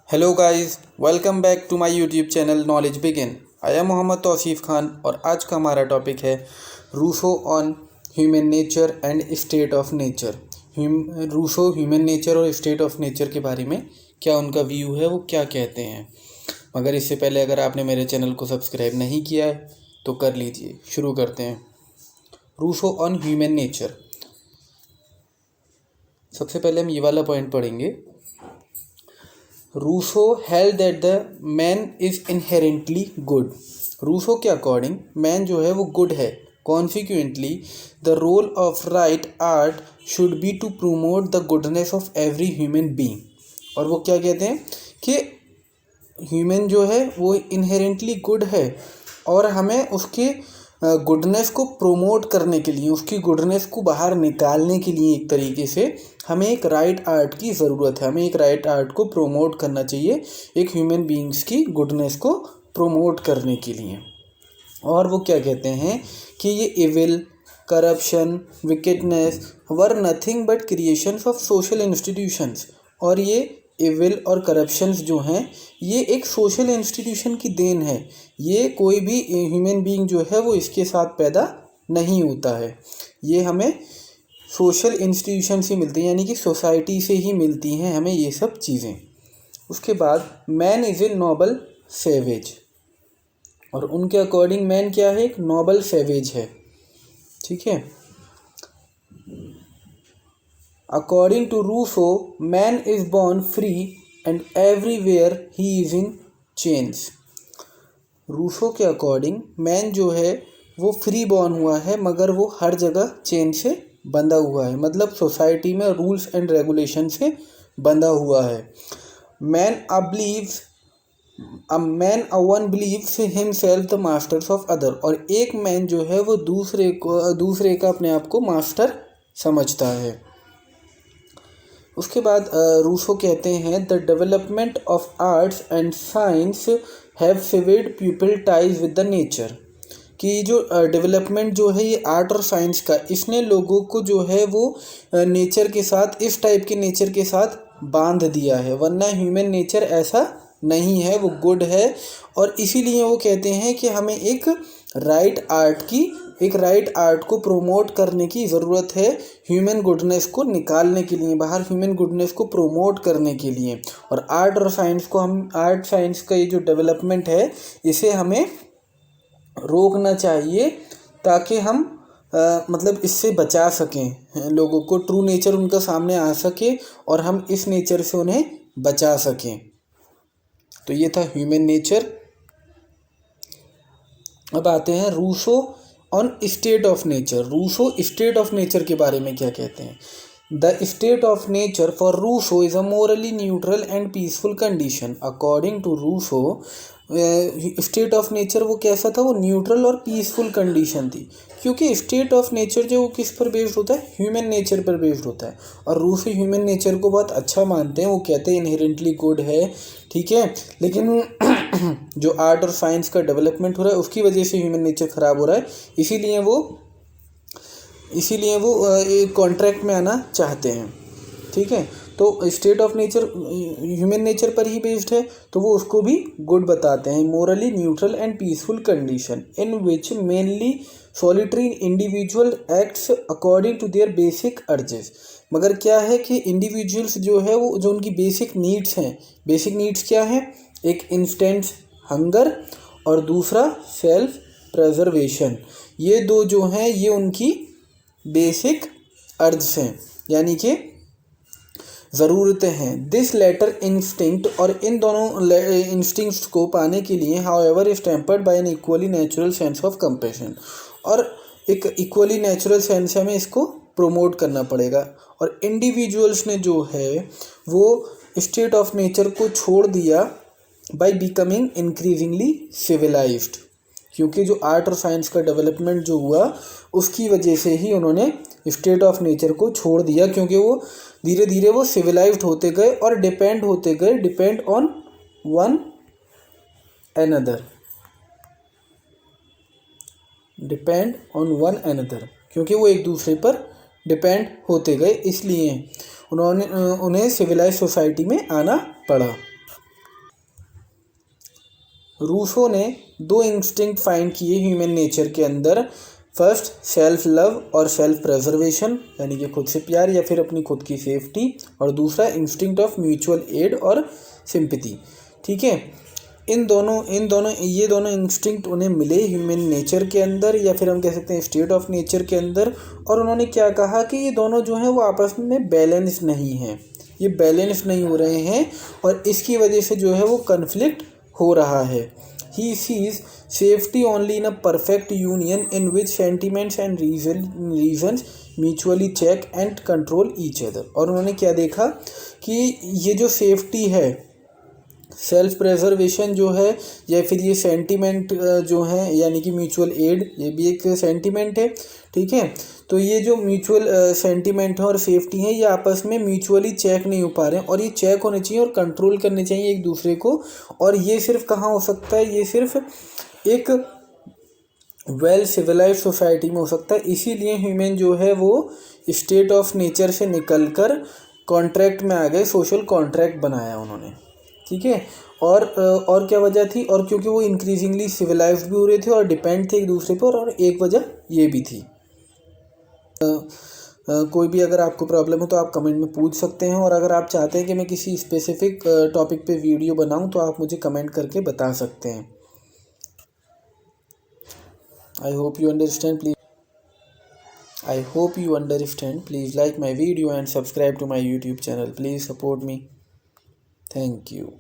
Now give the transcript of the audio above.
Hello guys, welcome back to my YouTube channel knowledge begin. I am Mohammad Tauseef Khan और आज का हमारा टॉपिक है Rousseau on human nature and state of nature. Rousseau human nature और state of nature के बारे में क्या उनका व्यू है, वो क्या कहते हैं। मगर इससे पहले अगर आपने मेरे चैनल को सब्सक्राइब नहीं किया है तो कर लीजिए। शुरू करते हैं। Rousseau on human nature. सबसे पहले हम ये वाला पॉइंट पढ़ेंगे। Rousseau held that the man is inherently good. Rousseau के अकॉर्डिंग मैन जो है वो गुड है। Consequently the role of right art should be to promote the goodness of every human being. और वो क्या कहते हैं कि ह्यूमन जो है वो इनहेरेंटली गुड है और हमें उसके गुडनेस को प्रोमोट करने के लिए, उसकी गुडनेस को बाहर निकालने के लिए एक तरीके से हमें एक राइट आर्ट की ज़रूरत है। हमें एक राइट आर्ट को प्रोमोट करना चाहिए एक ह्यूमन बीइंग्स की गुडनेस को प्रोमोट करने के लिए। और वो क्या कहते हैं कि ये evil, corruption, wickedness were nothing but creations of social institutions. और ये इविल और करप्शंस जो हैं ये एक सोशल इंस्टीट्यूशन की देन है। ये कोई भी ह्यूमन बीइंग जो है वो इसके साथ पैदा नहीं होता है। ये हमें सोशल इंस्टीट्यूशन से मिलती हैं, यानी कि सोसाइटी से ही मिलती हैं हमें ये सब चीज़ें। उसके बाद man is a noble savage. और उनके अकॉर्डिंग मैन क्या है? एक नोबल सेवेज है। ठीक है। According to Rousseau man is born free and everywhere he is in chains. Rousseau के अकॉर्डिंग मैन जो है वो फ्री बॉर्न हुआ है मगर वो हर जगह चेन से बंधा हुआ है, मतलब सोसाइटी में रूल्स एंड रेगुलेशन से बंधा हुआ है। Man one beliefs himself the masters of other. और एक मैन जो है वो दूसरे का अपने आप को मास्टर समझता है। उसके बाद रूसो कहते हैं the development of arts and science have seaward people ties with the nature. कि जो डेवलपमेंट जो है ये आर्ट और साइंस का, इसने लोगों को जो है वो नेचर के साथ, इस टाइप के नेचर के साथ बांध दिया है। वरना ह्यूमन नेचर ऐसा नहीं है, वो गुड है। और इसीलिए वो कहते हैं कि हमें एक राइट आर्ट को प्रोमोट करने की ज़रूरत है ह्यूमन गुडनेस को निकालने के लिए, बाहर ह्यूमन गुडनेस को प्रोमोट करने के लिए। और आर्ट साइंस का ये जो डेवलपमेंट है इसे हमें रोकना चाहिए ताकि हम मतलब इससे बचा सकें, लोगों को ट्रू नेचर उनका सामने आ सके और हम इस नेचर से उन्हें बचा सकें। तो ये था ह्यूमन नेचर। अब आते हैं Rousseau on state of nature. Rousseau state of nature के बारे में क्या कहते हैं? The state of nature for Rousseau is a morally neutral and peaceful condition. According to Rousseau state of nature वो कैसा था? वो न्यूट्रल और पीसफुल कंडीशन थी। क्योंकि स्टेट ऑफ नेचर जो वो किस पर बेस्ड होता है? ह्यूमन नेचर पर बेस्ड होता है। और रूसो ह्यूमन नेचर को बहुत अच्छा मानते हैं। वो कहते हैं इनहेरेंटली गुड है, ठीक है, लेकिन जो आर्ट और साइंस का डेवलपमेंट हो रहा है उसकी वजह से ह्यूमन नेचर ख़राब हो रहा है। इसीलिए वो एक कॉन्ट्रैक्ट में आना चाहते हैं। ठीक है। तो state of nature human nature पर ही बेस्ड है तो वो उसको भी गुड बताते हैं। Morally neutral and peaceful condition in which mainly solitary individual acts according to their basic urges. मगर क्या है कि इंडिविजुअल्स जो है वो जो उनकी बेसिक नीड्स हैं, बेसिक नीड्स क्या हैं? एक इंस्टेंट हंगर और दूसरा सेल्फ प्रिजर्वेशन। ये दो जो हैं ये उनकी बेसिक अर्ज हैं, यानी कि ज़रूरतें हैं। दिस लेटर इंस्टिंक्ट, और इन दोनों इंस्टिंक्ट्स को पाने के लिए however is tempered by an equally natural sense of compassion. और एक इक्वली नेचुरल सेंस से हमें इसको प्रोमोट करना पड़ेगा। और इंडिविजुअल्स ने जो है वो स्टेट ऑफ नेचर को छोड़ दिया बाय बिकमिंग इंक्रीजिंगली सिविलाइज्ड। क्योंकि जो आर्ट और साइंस का डेवलपमेंट जो हुआ उसकी वजह से ही उन्होंने स्टेट ऑफ नेचर को छोड़ दिया, क्योंकि वो धीरे धीरे वो सिविलाइज्ड होते गए और डिपेंड ऑन वन अनदर, क्योंकि वो एक दूसरे पर डिपेंड होते गए, इसलिए उन्हें सिविलाइज्ड सोसाइटी में आना पड़ा। रूसो ने दो इंस्टिंक्ट फाइंड किए ह्यूमन नेचर के अंदर। फर्स्ट सेल्फ लव और सेल्फ प्रेजर्वेशन, यानी कि खुद से प्यार या फिर अपनी खुद की सेफ्टी, और दूसरा इंस्टिंक्ट ऑफ म्यूचुअल एड और सिंपैथी। ठीक है, ये दोनों इंस्टिंक्ट उन्हें मिले ह्यूमन नेचर के अंदर, या फिर हम कह सकते हैं स्टेट ऑफ नेचर के अंदर। और उन्होंने क्या कहा कि ये दोनों जो हैं वो आपस में बैलेंस नहीं हैं, ये बैलेंस नहीं हो रहे हैं, और इसकी वजह से जो है वो कन्फ्लिक्ट हो रहा है। He sees safety only in a perfect union in which sentiments and reasons mutually check and control each other. और उन्होंने क्या देखा कि ये जो सेफ्टी है, सेल्फ प्रेजर्वेशन जो है, या फिर ये सेंटिमेंट जो है यानी कि म्यूचुअल एड, ये भी एक सेंटिमेंट है। ठीक है, तो ये जो म्यूचुअल सेंटिमेंट है और सेफ्टी है, ये आपस में म्यूचुअली चेक नहीं हो पा रहे हैं, और ये चेक होने चाहिए और कंट्रोल करने चाहिए एक दूसरे को। और ये सिर्फ कहाँ हो सकता है, ये सिर्फ एक वेल सिविलाइज्ड सोसाइटी में हो सकता है। इसीलिए ह्यूमन जो है वो स्टेट ऑफ नेचर से निकलकर कॉन्ट्रैक्ट में आ गए, सोशल कॉन्ट्रैक्ट बनाया उन्होंने। ठीक है, और क्या वजह थी, और क्योंकि वो इंक्रीजिंगली सिविलाइज्ड भी हो रहे थे और डिपेंड थे एक दूसरे पर, और एक वजह ये भी थी। कोई भी अगर आपको प्रॉब्लम है तो आप कमेंट में पूछ सकते हैं, और अगर आप चाहते हैं कि मैं किसी स्पेसिफिक टॉपिक पे वीडियो बनाऊं तो आप मुझे कमेंट करके बता सकते हैं। I hope you understand please like my video and subscribe to my YouTube channel. Please support me. Thank you.